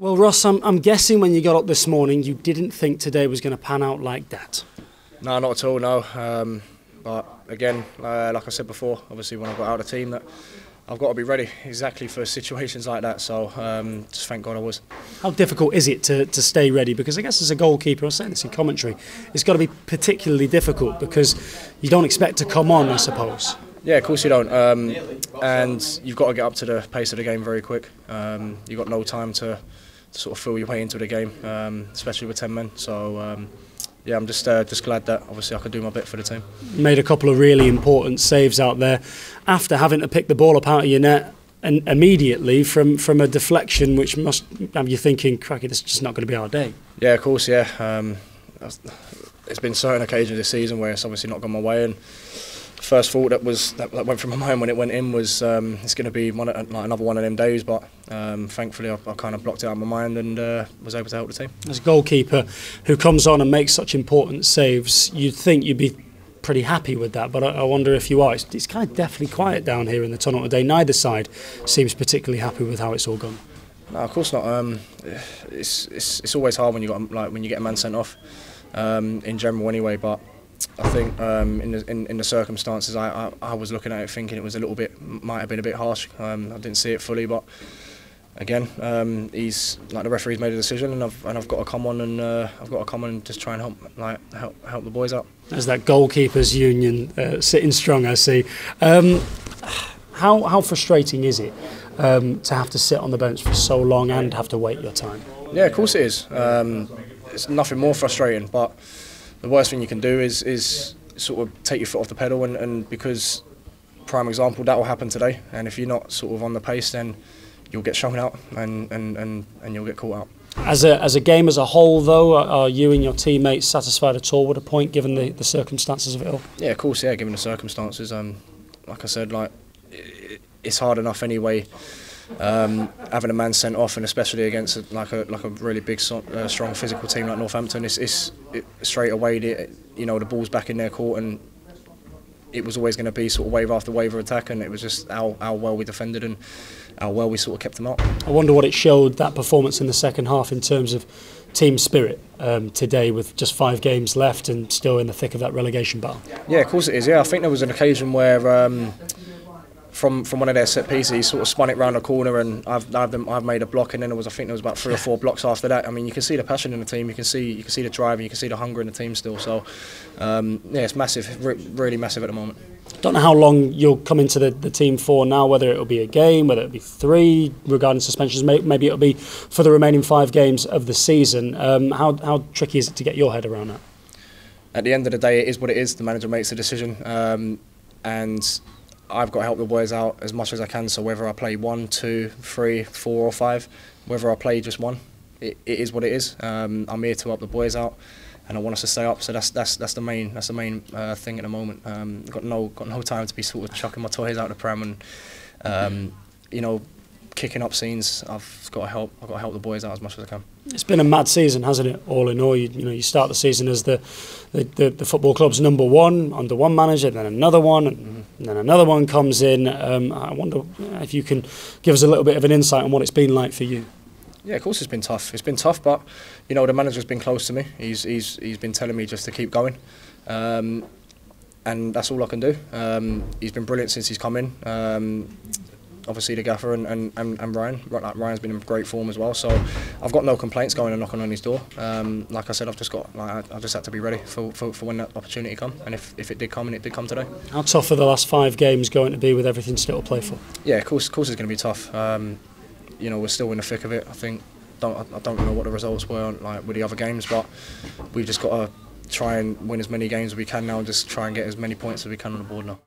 Well, Ross, I'm guessing when you got up this morning, you didn't think today was going to pan out like that. No, not at all, no. But again, like I said before, obviously when I got out of the team, that I've got to be ready exactly for situations like that. So just thank God I was. How difficult is it to stay ready? Because I guess as a goalkeeper, I was saying this in commentary, it's got to be particularly difficult because you don't expect to come on, I suppose. Yeah, of course you don't. And you've got to get up to the pace of the game very quick. You've got no time to sort of feel your way into the game, especially with 10 men. So yeah, I'm just glad that obviously I could do my bit for the team. Made a couple of really important saves out there after having to pick the ball up out of your net and immediately from a deflection, which must have you thinking, cracky, this is just not going to be our day. Yeah, of course, yeah. It's been certain occasions this season where it's obviously not gone my way, and first thought that went through my mind when it went in was it's going to be another one of them days, but thankfully I kind of blocked it out of my mind and was able to help the team. As a goalkeeper who comes on and makes such important saves, you'd think you'd be pretty happy with that, but I wonder if you are. It's kind of definitely quiet down here in the tunnel today. Neither side seems particularly happy with how it's all gone. No, of course not. It's always hard when when you get a man sent off, in general anyway, but I think in the circumstances, I was looking at it thinking it was might have been a bit harsh. I didn't see it fully, but again, the referee's made a decision, and I've got to come on and just try and help the boys out. As that goalkeepers union sitting strong, I see. How frustrating is it to have to sit on the bench for so long and have to wait your time? Yeah, of course it is. It's nothing more frustrating, but the worst thing you can do is sort of take your foot off the pedal, and because, prime example, that will happen today, and if you're not sort of on the pace, then you'll get shown out and you'll get caught out. As a game as a whole, though, are you and your teammates satisfied at all with a point, given the circumstances of it all? Yeah, of course, yeah, given the circumstances. Like I said, it's hard enough anyway, having a man sent off, and especially against a really big, strong physical team like Northampton. It's straight away the ball's back in their court, and it was always going to be sort of wave after wave of attack, and it was just how well we defended and how well we sort of kept them out. I wonder what it showed, that performance in the second half, in terms of team spirit today, with just 5 games left and still in the thick of that relegation battle. Yeah, of course it is. Yeah, I think there was an occasion where from one of their set pieces, he sort of spun it round a corner, and I've made a block, and then I think there was about 3 or 4 blocks after that. I mean, you can see the passion in the team, you can see the drive, and you can see the hunger in the team still. So yeah, it's massive, really massive at the moment. Don't know how long you'll come into the team for now, whether it'll be a game, whether it'll be 3 regarding suspensions, maybe it'll be for the remaining 5 games of the season. How tricky is it to get your head around that? At the end of the day, it is what it is. The manager makes the decision, and I've got to help the boys out as much as I can. So whether I play 1, 2, 3, 4 or 5, whether I play just 1, it is what it is. I'm here to help the boys out, and I want us to stay up. So that's the main thing at the moment. Got no time to be sort of chucking my toys out the pram and kicking up scenes. I've got to help the boys out as much as I can. It's been a mad season, hasn't it? All in all, you start the season as the football club's #1 under one manager, then another one, and then another one comes in. I wonder if you can give us a little bit of an insight on what it's been like for you. Yeah, of course it's been tough. It's been tough, but the manager's been close to me. He's been telling me just to keep going, and that's all I can do. He's been brilliant since he's come in. Obviously the gaffer and Ryan. Ryan's been in great form as well, so I've got no complaints going and knocking on his door. Like I said, I've just had to be ready for when that opportunity comes, and if it did come, and it did come today. How tough are the last 5 games going to be with everything still to play for? Yeah, of course it's going to be tough. We're still in the thick of it. I think I don't know what the results were with the other games, but we've just got to try and win as many games as we can now, and just try and get as many points as we can on the board now.